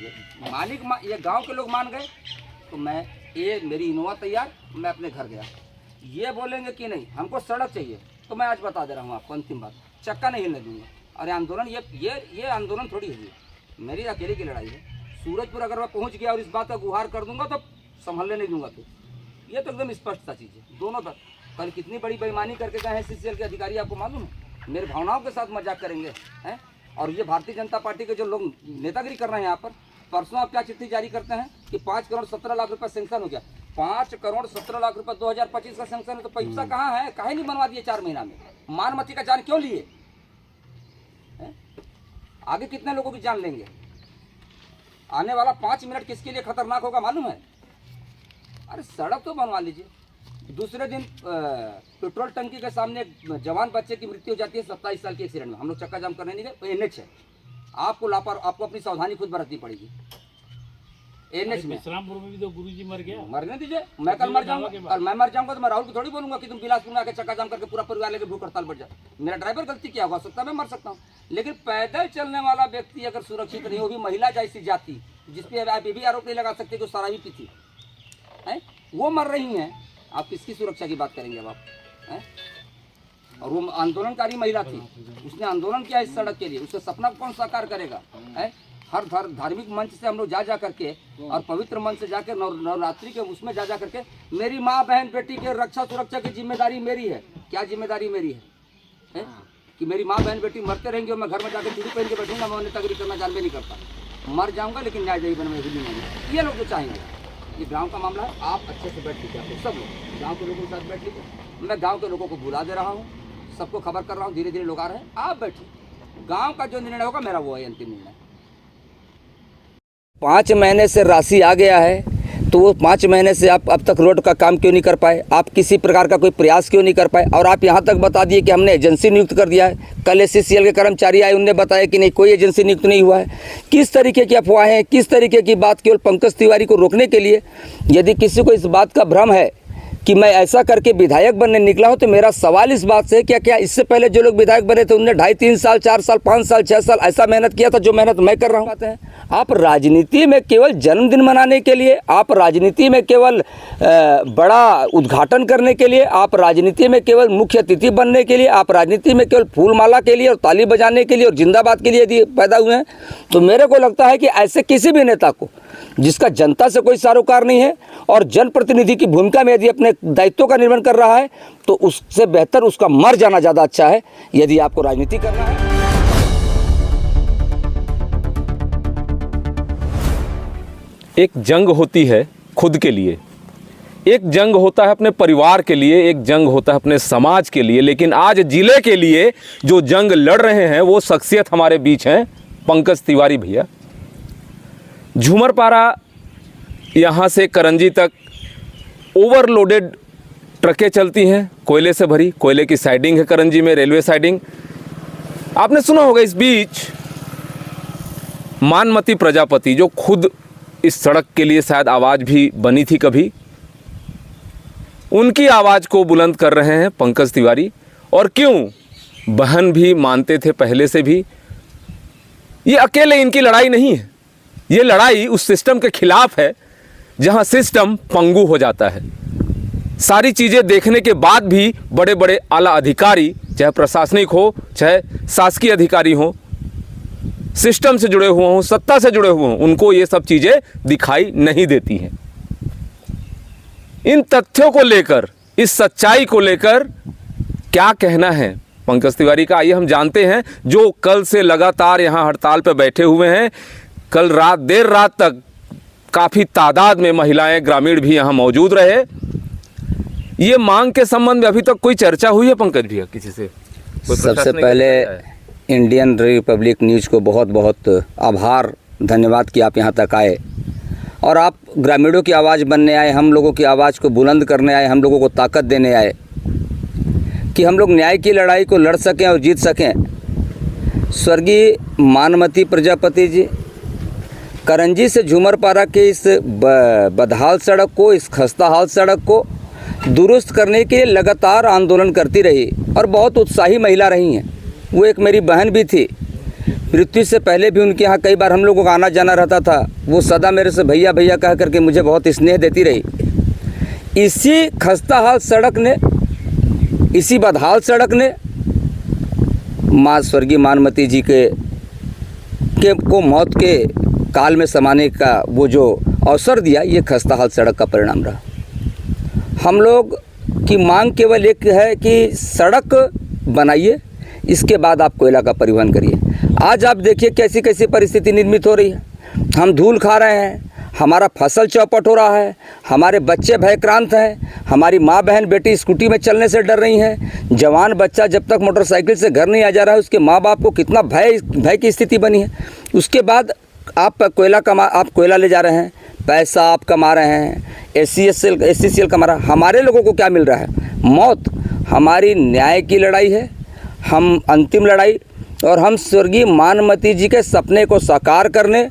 ये गांव के लोग मान गए तो मैं ये मेरी इनोवा तैयार, मैं अपने घर गया। ये बोलेंगे कि नहीं हमको सड़क चाहिए, तो मैं आज बता दे रहा हूँ आपको अंतिम बात, चक्का नहीं हिलने दूंगा। और आंदोलन ये आंदोलन थोड़ी है, मेरी अकेले की लड़ाई है। सूरजपुर अगर मैं पहुँच गया और इस बात का गुहार कर दूंगा तो संभलने नहीं दूंगा। तो ये तो एकदम स्पष्ट सा चीज़ है। दोनों तक कल कितनी बड़ी बेईमानी करके गए हैं CCL के अधिकारी, आपको मालूम है? मेरे भावनाओं के साथ मजाक करेंगे हैं। और ये भारतीय जनता पार्टी के जो लोग नेतागिरी कर रहे हैं यहाँ पर, परसों आप क्या चिट्ठी जारी करते हैं कि 5 करोड़ 17 लाख रुपए सेंक्शन हो गया। 5 करोड़ 17 लाख रुपए 2025 का सेंक्शन है, तो पैसा कहाँ है? काहे नहीं बनवा दिए 4 महीना में? मानमती का जान क्यों लिए? आगे कितने लोगों की जान लेंगे? आने वाला 5 मिनट किसके लिए खतरनाक होगा मालूम है? अरे सड़क तो बनवा लीजिए। दूसरे दिन पेट्रोल टंकी के सामने एक जवान बच्चे की मृत्यु हो जाती है 27 साल के एक्सीडेंट में। हम लोग चक्का जाम करने नहीं गए, तो NH है। आपको अपनी सावधानी खुद बरतनी पड़ेगी। NH में इस्लामपुर में भी तो गुरुजी मर गया। मरने दीजिए, मैं कल मर जाऊंगा। कल मैं मर जाऊंगा तो मैं राहुल को थोड़ी बोलूंगा कि तुम बिलासपुर में आके चक्का जाम करके पूरा परिवार लेकर भूख हड़ताल बढ़ जाए। मेरा ड्राइवर गलती क्या हो सकता है, मैं मर सकता हूँ। लेकिन पैदल चलने वाला व्यक्ति अगर सुरक्षित नहीं हो, भी महिला जैसी जाति जिसपे आप ये भी आरोप नहीं लगा सकते कि शराबी पीती है, वो मर रही हैं, आप किसकी सुरक्षा की बात करेंगे अब आप? और वो आंदोलनकारी महिला थी, उसने आंदोलन किया इस सड़क के लिए, उसका सपना कौन साकार करेगा? हर धार्मिक मंच से हम लोग जा करके और पवित्र मंच से जाकर नवरात्रि के उसमें जा करके मेरी माँ बहन बेटी के रक्षा सुरक्षा की जिम्मेदारी मेरी है। क्या जिम्मेदारी मेरी है? कि मेरी माँ बहन बेटी मरते रहेंगे और मैं घर में जाकर चूड़ी पहन के बैठूंगा? मैं उन्हें तगड़ी करना जानबे नहीं करता, मर जाऊंगा लेकिन न्याय दही बनने नहीं। ये लोग जो चाहेंगे, ये गांव का मामला है। आप अच्छे से बैठ लीजिए, आपको सब लोग गांव के लोगों के साथ बैठ लीजिए। मैं गांव के लोगों को बुला दे रहा हूँ, सबको खबर कर रहा हूँ, धीरे धीरे लोग आ रहे हैं। आप बैठिए, गांव का जो निर्णय होगा मेरा वो है अंतिम निर्णय। 5 महीने से राशि आ गया है, तो वो 5 महीने से आप अब तक रोड का काम क्यों नहीं कर पाए? आप किसी प्रकार का कोई प्रयास क्यों नहीं कर पाए? और आप यहाँ तक बता दिए कि हमने एजेंसी नियुक्त कर दिया है। कल CCL के कर्मचारी आए, उनने बताया कि नहीं कोई एजेंसी नियुक्त नहीं हुआ है। किस तरीके की अफवाहें हैं, किस तरीके की बात केवल पंकज तिवारी को रोकने के लिए? यदि किसी को इस बात का भ्रम है कि मैं ऐसा करके विधायक बनने निकला हूं, तो मेरा सवाल इस बात से है क्या इससे पहले जो लोग विधायक बने थे उनने 2.5-3 साल 4 साल 5 साल 6 साल ऐसा मेहनत किया था जो मेहनत मैं कर रहा हूँ? आप राजनीति में केवल जन्मदिन मनाने के लिए, आप राजनीति में केवल बड़ा उद्घाटन करने के लिए, आप राजनीति में केवल मुख्य अतिथि बनने के लिए, आप राजनीति में केवल फूलमाला के लिए और ताली बजाने के लिए और जिंदाबाद के लिए यदि पैदा हुए हैं, तो मेरे को लगता है कि ऐसे किसी भी नेता को जिसका जनता से कोई सरोकार नहीं है और जनप्रतिनिधि की भूमिका में यदि अपने दायित्वों का निर्वहन कर रहा है, तो उससे बेहतर उसका मर जाना ज़्यादा अच्छा है यदि आपको राजनीति करना है। एक जंग होती है खुद के लिए, एक जंग होता है अपने परिवार के लिए, एक जंग होता है अपने समाज के लिए। लेकिन आज जिले के लिए जो जंग लड़ रहे हैं वो शख्सियत हमारे बीच हैं, पंकज तिवारी भैया। झूमरपारा यहाँ से करंजी तक ओवरलोडेड ट्रकें चलती हैं, कोयले से भरी, कोयले की साइडिंग है करंजी में, रेलवे साइडिंग। आपने सुना होगा इस बीच मानमती प्रजापति जो खुद इस सड़क के लिए शायद आवाज़ भी बनी थी कभी, उनकी आवाज़ को बुलंद कर रहे हैं पंकज तिवारी। और क्यों? बहन भी मानते थे पहले से भी। ये अकेले इनकी लड़ाई नहीं है, ये लड़ाई उस सिस्टम के खिलाफ है जहां सिस्टम पंगु हो जाता है। सारी चीज़ें देखने के बाद भी बड़े बड़े आला अधिकारी, चाहे प्रशासनिक हो चाहे शासकीय अधिकारी हो, सिस्टम से जुड़े हुए हों, सत्ता से जुड़े हुए हों, उनको ये सब चीज़ें दिखाई नहीं देती हैं। इन तथ्यों को लेकर, इस सच्चाई को लेकर क्या कहना है पंकज तिवारी का, आइए हम जानते हैं। जो कल से लगातार यहाँ हड़ताल पर बैठे हुए हैं, कल रात देर रात तक काफ़ी तादाद में महिलाएं, ग्रामीण भी यहाँ मौजूद रहे। ये मांग के संबंध में अभी तक कोई चर्चा हुई है पंकज भैया किसी से? सबसे पहले इंडियन रिपब्लिक न्यूज़ को बहुत बहुत आभार, धन्यवाद कि आप यहाँ तक आए और आप ग्रामीणों की आवाज़ बनने आए, हम लोगों की आवाज़ को बुलंद करने आए, हम लोगों को ताकत देने आए कि हम लोग न्याय की लड़ाई को लड़ सकें और जीत सकें। स्वर्गीय मानमती प्रजापति जी करंजी से झूमरपारा के इस बदहाल सड़क को, इस खस्ताहाल सड़क को दुरुस्त करने के लिए लगातार आंदोलन करती रही और बहुत उत्साही महिला रही हैं। वो एक मेरी बहन भी थी। मृत्यु से पहले भी उनके यहाँ कई बार हम लोगों का आना जाना रहता था। वो सदा मेरे से भैया भैया कह करके मुझे बहुत स्नेह देती रही। इसी खस्ता हाल सड़क ने, इसी बदहाल सड़क ने माँ स्वर्गीय मानमती जी के को मौत के काल में समाने का वो जो अवसर दिया, ये खस्ता हाल सड़क का परिणाम रहा। हम लोग की मांग केवल एक है कि सड़क बनाइए, इसके बाद आप कोयला का परिवहन करिए। आज आप देखिए कैसी कैसी परिस्थिति निर्मित हो रही है। हम धूल खा रहे हैं, हमारा फसल चौपट हो रहा है, हमारे बच्चे भयक्रांत हैं, हमारी माँ बहन बेटी स्कूटी में चलने से डर रही हैं। जवान बच्चा जब तक मोटरसाइकिल से घर नहीं आ जा रहा है, उसके माँ बाप को कितना भय की स्थिति बनी है। उसके बाद आप कोयला ले जा रहे हैं, पैसा आप कमा रहे हैं, SCCL कमा रहा है। हमारे लोगों को क्या मिल रहा है? मौत। हमारी न्याय की लड़ाई है, हम अंतिम लड़ाई, और हम स्वर्गीय मानमती जी के सपने को साकार करने,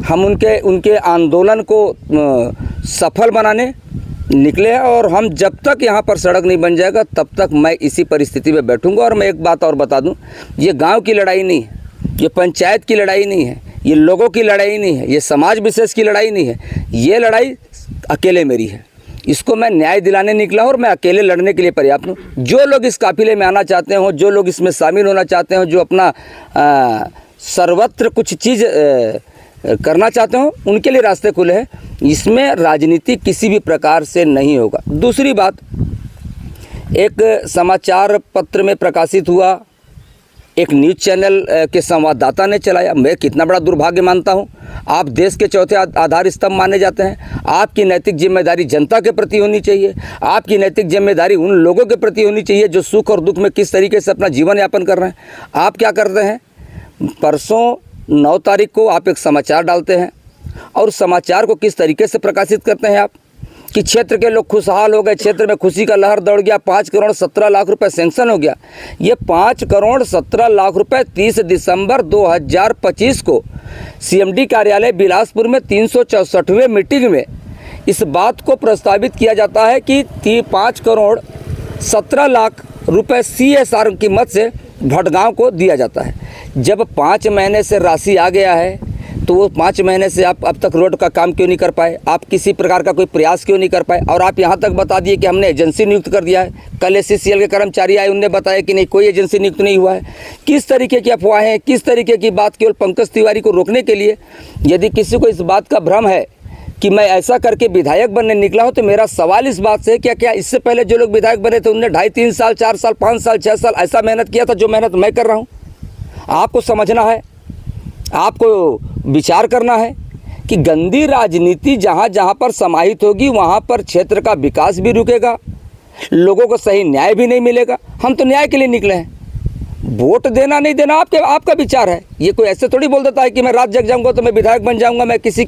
हम उनके आंदोलन को सफल बनाने निकले हैं। और हम जब तक यहाँ पर सड़क नहीं बन जाएगा तब तक मैं इसी परिस्थिति में बैठूंगा। और मैं एक बात और बता दूं, ये गांव की लड़ाई नहीं है, ये पंचायत की लड़ाई नहीं है, ये लोगों की लड़ाई नहीं है, ये समाज विशेष की लड़ाई नहीं है। ये लड़ाई अकेले मेरी है। इसको मैं न्याय दिलाने निकला हूँ और मैं अकेले लड़ने के लिए पर्याप्त हूँ। जो लोग इस काफिले में आना चाहते हो, जो लोग इसमें शामिल होना चाहते हो, जो अपना सर्वत्र कुछ चीज़ करना चाहते हो, उनके लिए रास्ते खुले हैं। इसमें राजनीति किसी भी प्रकार से नहीं होगा। दूसरी बात, एक समाचार पत्र में प्रकाशित हुआ, एक न्यूज़ चैनल के संवाददाता ने चलाया। मैं कितना बड़ा दुर्भाग्य मानता हूँ। आप देश के चौथे आधार स्तंभ माने जाते हैं। आपकी नैतिक जिम्मेदारी जनता के प्रति होनी चाहिए। आपकी नैतिक जिम्मेदारी उन लोगों के प्रति होनी चाहिए जो सुख और दुख में किस तरीके से अपना जीवन यापन कर रहे हैं। आप क्या करते हैं? परसों 9 तारीख को आप एक समाचार डालते हैं, और समाचार को किस तरीके से प्रकाशित करते हैं आप कि क्षेत्र के लोग खुशहाल हो गए, क्षेत्र में खुशी का लहर दौड़ गया, 5 करोड़ 17 लाख रुपए सेंक्शन हो गया। ये 5 करोड़ 17 लाख रुपए 30 दिसंबर 2025 को CMD कार्यालय बिलासपुर में 364वें मीटिंग में इस बात को प्रस्तावित किया जाता है कि 5 करोड़ 17 लाख रुपए CSR की मद से भटगांव को दिया जाता है। जब 5 महीने से राशि आ गया है तो वो 5 महीने से आप अब तक रोड का काम क्यों नहीं कर पाए? आप किसी प्रकार का कोई प्रयास क्यों नहीं कर पाए? और आप यहाँ तक बता दिए कि हमने एजेंसी नियुक्त कर दिया है। कल SCCL के कर्मचारी आए, उनने बताया कि नहीं, कोई एजेंसी नियुक्त नहीं हुआ है। किस तरीके की अफवाहें हैं, किस तरीके की बात केवल पंकज तिवारी को रोकने के लिए। यदि किसी को इस बात का भ्रम है कि मैं ऐसा करके विधायक बनने निकला हूँ, तो मेरा सवाल इस बात से क्या इससे पहले जो लोग विधायक बने थे उनने 2.5, 3 साल, 4 साल, 5 साल, 6 साल ऐसा मेहनत किया था जो मेहनत मैं कर रहा हूँ? आपको समझना है, आपको विचार करना है कि गंदी राजनीति जहाँ जहाँ पर समाहित होगी वहाँ पर क्षेत्र का विकास भी रुकेगा, लोगों को सही न्याय भी नहीं मिलेगा। हम तो न्याय के लिए निकले हैं। वोट देना नहीं देना आपका विचार है। ये कोई ऐसे थोड़ी बोल देता है कि मैं रात जग जाऊंगा तो मैं विधायक बन जाऊंगा, मैं किसी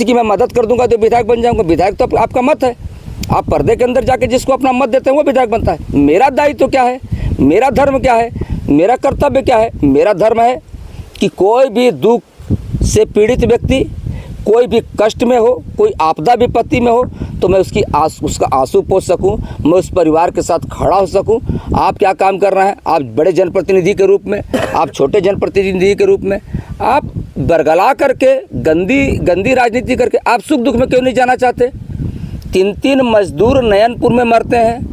की मैं मदद कर दूंगा तो विधायक बन जाऊंगा। विधायक तो आपका मत है, आप पर्दे के अंदर जाके जिसको अपना मत देते हैं वो विधायक बनता है। मेरा दायित्व क्या है, मेरा धर्म क्या है, मेरा कर्तव्य क्या है? मेरा धर्म है कि कोई भी दुख से पीड़ित व्यक्ति, कोई भी कष्ट में हो, कोई आपदा विपत्ति में हो, तो मैं उसका आंसू पोंछ सकूं, मैं उस परिवार के साथ खड़ा हो सकूं। आप क्या काम कर रहे हैं? आप बड़े जनप्रतिनिधि के रूप में, आप छोटे जनप्रतिनिधि के रूप में, आप बरगला करके गंदी राजनीति करके आप सुख दुख में क्यों नहीं जाना चाहते? 3 मजदूर नयनपुर में मरते हैं,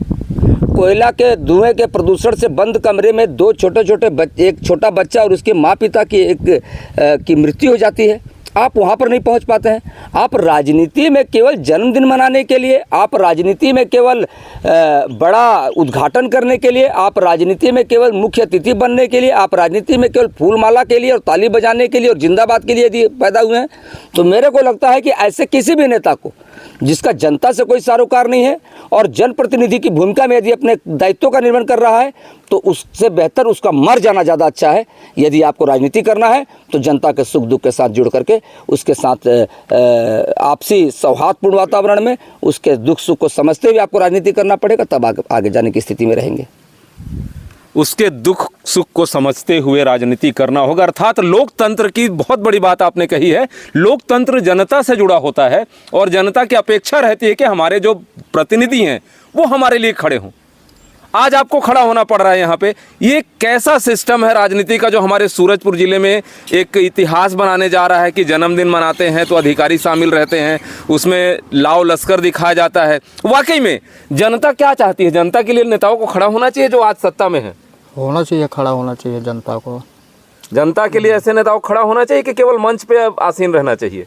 कोयला के धुएं के प्रदूषण से बंद कमरे में 2 एक छोटा बच्चा और उसके माँ पिता की मृत्यु हो जाती है। आप वहाँ पर नहीं पहुँच पाते हैं। आप राजनीति में केवल जन्मदिन मनाने के लिए, आप राजनीति में केवल बड़ा उद्घाटन करने के लिए, आप राजनीति में केवल मुख्य अतिथि बनने के लिए, आप राजनीति में केवल फूलमाला के लिए और ताली बजाने के लिए और जिंदाबाद के लिए यदि पैदा हुए हैं, तो मेरे को लगता है कि ऐसे किसी भी नेता को जिसका जनता से कोई सरोकार नहीं है और जनप्रतिनिधि की भूमिका में यदि अपने दायित्वों का निर्वहन कर रहा है, तो उससे बेहतर उसका मर जाना ज़्यादा अच्छा है। यदि आपको राजनीति करना है तो जनता के सुख दुख के साथ जुड़ करके उसके साथ आपसी सौहार्दपूर्ण वातावरण में उसके दुख सुख को समझते हुए आपको राजनीति करना पड़ेगा, तब आगे जाने की स्थिति में रहेंगे। उसके दुख सुख को समझते हुए राजनीति करना होगा। अर्थात लोकतंत्र की बहुत बड़ी बात आपने कही है। लोकतंत्र जनता से जुड़ा होता है और जनता की अपेक्षा रहती है कि हमारे जो प्रतिनिधि हैं वो हमारे लिए खड़े हों। आज आपको खड़ा होना पड़ रहा है यहाँ पे। ये कैसा सिस्टम है राजनीति का जो हमारे सूरजपुर जिले में एक इतिहास बनाने जा रहा है कि जन्मदिन मनाते हैं तो अधिकारी शामिल रहते हैं, उसमें लाव लश्कर दिखाया जाता है। वाकई में जनता क्या चाहती है? जनता के लिए नेताओं को खड़ा होना चाहिए जो आज सत्ता में है। होना चाहिए, खड़ा होना चाहिए जनता को। जनता के लिए ऐसे नेताओं को खड़ा होना चाहिए कि केवल मंच पे आसीन रहना चाहिए?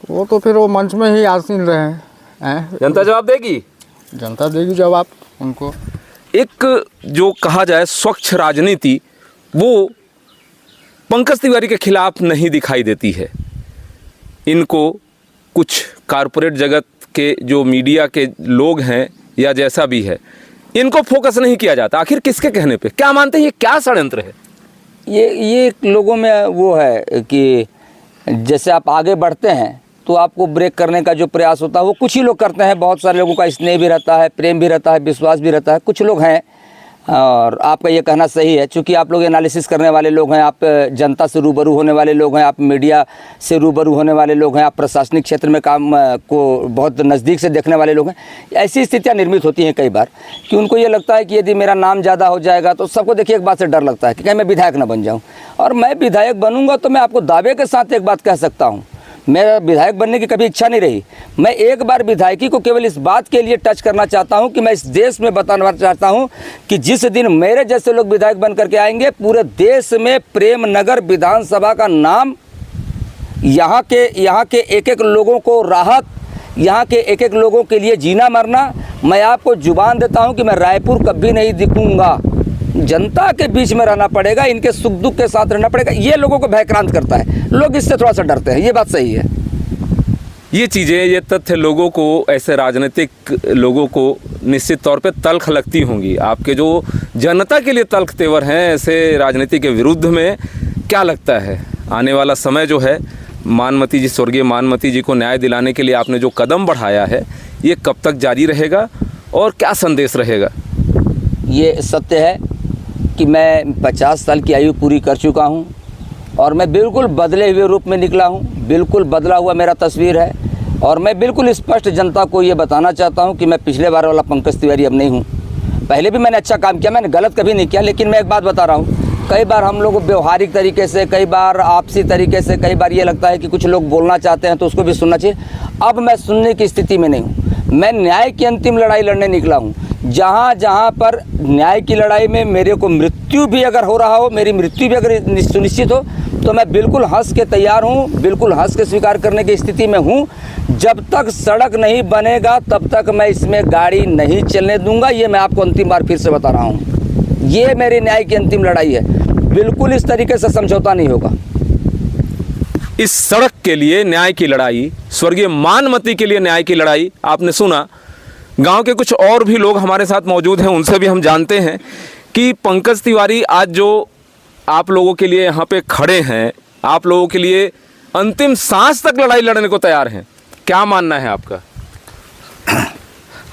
वो तो फिर वो मंच में ही आसीन रहे हैं। जनता जवाब देगी, जनता देगी जवाब उनको। एक जो कहा जाए स्वच्छ राजनीति वो पंकज तिवारी के खिलाफ नहीं दिखाई देती है। इनको कुछ कारपोरेट जगत के जो मीडिया के लोग हैं या जैसा भी है, इनको फोकस नहीं किया जाता। आखिर किसके कहने पे? क्या मानते हैं ये क्या षड्यंत्र है? ये लोगों में वो है कि जैसे आप आगे बढ़ते हैं तो आपको ब्रेक करने का जो प्रयास होता है वो कुछ ही लोग करते हैं। बहुत सारे लोगों का स्नेह भी रहता है, प्रेम भी रहता है, विश्वास भी रहता है। कुछ लोग हैं, और आपका ये कहना सही है, चूँकि आप लोग एनालिसिस करने वाले लोग हैं, आप जनता से रूबरू होने वाले लोग हैं, आप मीडिया से रूबरू होने वाले लोग हैं, आप प्रशासनिक क्षेत्र में काम को बहुत नज़दीक से देखने वाले लोग हैं। ऐसी स्थितियाँ निर्मित होती हैं कई बार कि उनको ये लगता है कि यदि मेरा नाम ज़्यादा हो जाएगा तो सबको देखिए एक बात से डर लगता है कि कहीं मैं विधायक ना बन जाऊँ। और मैं विधायक बनूँगा तो मैं आपको दावे के साथ एक बात कह सकता हूँ, मेरा विधायक बनने की कभी इच्छा नहीं रही। मैं एक बार विधायकी को केवल इस बात के लिए टच करना चाहता हूं कि मैं इस देश में बताना चाहता हूं कि जिस दिन मेरे जैसे लोग विधायक बन करके आएंगे, पूरे देश में प्रेम नगर विधानसभा का नाम, यहाँ के एक एक लोगों को राहत, यहाँ के एक एक लोगों के लिए जीना मरना। मैं आपको जुबान देता हूँ कि मैं रायपुर कभी नहीं दिखूँगा। जनता के बीच में रहना पड़ेगा, इनके सुख दुख के साथ रहना पड़ेगा। ये लोगों को भयक्रांत करता है, लोग इससे थोड़ा सा डरते हैं। ये बात सही है। ये चीज़ें, ये तथ्य लोगों को, ऐसे राजनीतिक लोगों को निश्चित तौर पे तल्ख लगती होंगी। आपके जो जनता के लिए तल्ख तेवर हैं ऐसे राजनीति के विरुद्ध में, क्या लगता है आने वाला समय जो है, मानमती जी, स्वर्गीय मानमती जी को न्याय दिलाने के लिए आपने जो कदम बढ़ाया है, ये कब तक जारी रहेगा और क्या संदेश रहेगा? ये सत्य है कि मैं 50 साल की आयु पूरी कर चुका हूं और मैं बिल्कुल बदले हुए रूप में निकला हूं। बिल्कुल बदला हुआ मेरा तस्वीर है और मैं बिल्कुल स्पष्ट जनता को ये बताना चाहता हूं कि मैं पिछले बार वाला पंकज तिवारी अब नहीं हूं। पहले भी मैंने अच्छा काम किया, मैंने गलत कभी नहीं किया, लेकिन मैं एक बात बता रहा हूं, कई बार हम लोग व्यवहारिक तरीके से, कई बार आपसी तरीके से, कई बार ये लगता है कि कुछ लोग बोलना चाहते हैं तो उसको भी सुनना चाहिए। अब मैं सुनने की स्थिति में नहीं हूँ। मैं न्याय की अंतिम लड़ाई लड़ने निकला हूँ। जहाँ जहाँ पर न्याय की लड़ाई में मेरे को मृत्यु भी अगर हो रहा हो, मेरी मृत्यु भी अगर सुनिश्चित हो, तो मैं बिल्कुल हंस के तैयार हूँ, बिल्कुल हंस के स्वीकार करने की स्थिति में हूँ। जब तक सड़क नहीं बनेगा तब तक मैं इसमें गाड़ी नहीं चलने दूंगा। ये मैं आपको अंतिम बार फिर से बता रहा हूँ, ये मेरी न्याय की अंतिम लड़ाई है। बिल्कुल इस तरीके से समझौता नहीं होगा। इस सड़क के लिए न्याय की लड़ाई, स्वर्गीय मानमती के लिए न्याय की लड़ाई, आपने सुना। गांव के कुछ और भी लोग हमारे साथ मौजूद हैं, उनसे भी हम जानते हैं कि पंकज तिवारी आज जो आप लोगों के लिए यहाँ पे खड़े हैं, आप लोगों के लिए अंतिम सांस तक लड़ाई लड़ने को तैयार हैं। क्या मानना है आपका?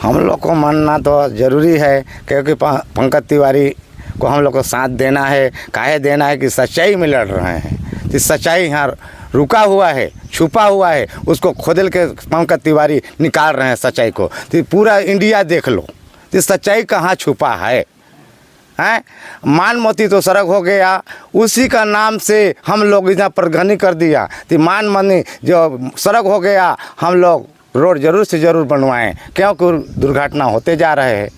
हम लोग को मानना तो ज़रूरी है, क्योंकि पंकज तिवारी को हम लोग को साथ देना है। काहे देना है कि सच्चाई में लड़ रहे हैं। तो सच्चाई यहाँ रुका हुआ है, छुपा हुआ है, उसको खोदल के पंकज तिवारी निकाल रहे हैं सच्चाई को। तो पूरा इंडिया देख लो तो सच्चाई कहाँ छुपा है। हैं, मानमती तो सड़क हो गया, उसी का नाम से हम लोग इतना प्रगति कर दिया। तो मानमती जो सड़क हो गया, हम लोग रोड जरूर से ज़रूर बनवाएं, क्योंकि दुर्घटना होते जा रहे हैं।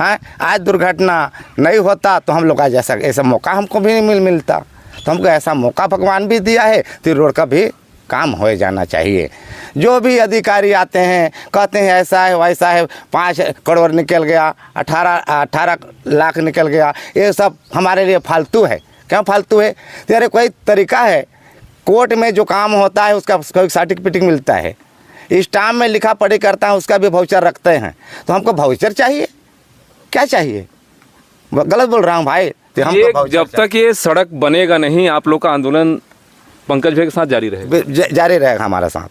हैं, आज दुर्घटना नहीं होता तो हम लोग आज ऐसा मौका हमको भी नहीं मिलता। तो हमको ऐसा मौका भगवान भी दिया है, तो रोड का भी काम हो जाना चाहिए। जो भी अधिकारी आते हैं कहते हैं ऐसा है वैसा है, 5 करोड़ निकल गया, 18 लाख निकल गया, ये सब हमारे लिए फालतू है। क्यों फालतू है? तेरे कोई तरीका है? कोर्ट में जो काम होता है उसका कोई सर्टिफिकेट मिलता है, स्टाम्प में लिखा पढ़ी करता है, उसका भी वाउचर रखते हैं। तो हमको वाउचर चाहिए, क्या चाहिए? गलत बोल रहा हूँ भाई? तो हमको जब तक ये सड़क बनेगा नहीं, आप लोग का आंदोलन पंकज भाई के साथ जारी रहेगा? जारी रहेगा हमारा साथ।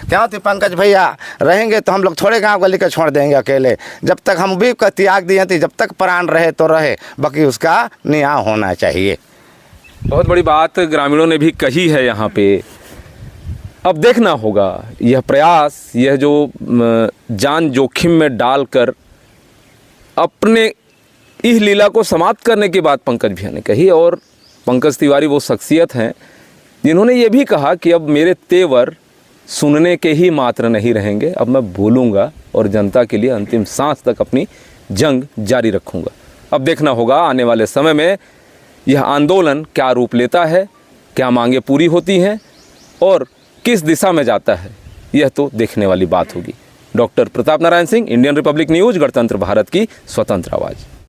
क्यों? तो पंकज भैया रहेंगे तो हम लोग थोड़े गांव गली के छोड़ देंगे अकेले। जब तक हम भी का त्याग दिए थे, जब तक प्राण रहे तो रहे, बाकी उसका न्याय होना चाहिए। बहुत बड़ी बात ग्रामीणों ने भी कही है यहाँ पे। अब देखना होगा यह प्रयास, यह जो जान जोखिम में डालकर अपने इस लीला को समाप्त करने की बात पंकज भैया ने कही। और पंकज तिवारी वो शख्सियत हैं जिन्होंने ये भी कहा कि अब मेरे तेवर सुनने के ही मात्र नहीं रहेंगे, अब मैं बोलूँगा और जनता के लिए अंतिम सांस तक अपनी जंग जारी रखूँगा। अब देखना होगा आने वाले समय में यह आंदोलन क्या रूप लेता है, क्या मांगें पूरी होती हैं और किस दिशा में जाता है, यह तो देखने वाली बात होगी। Doctor Pratap Narayan Singh, Indian Republic news, गणतंत्र भारत की स्वतंत्र आवाज़।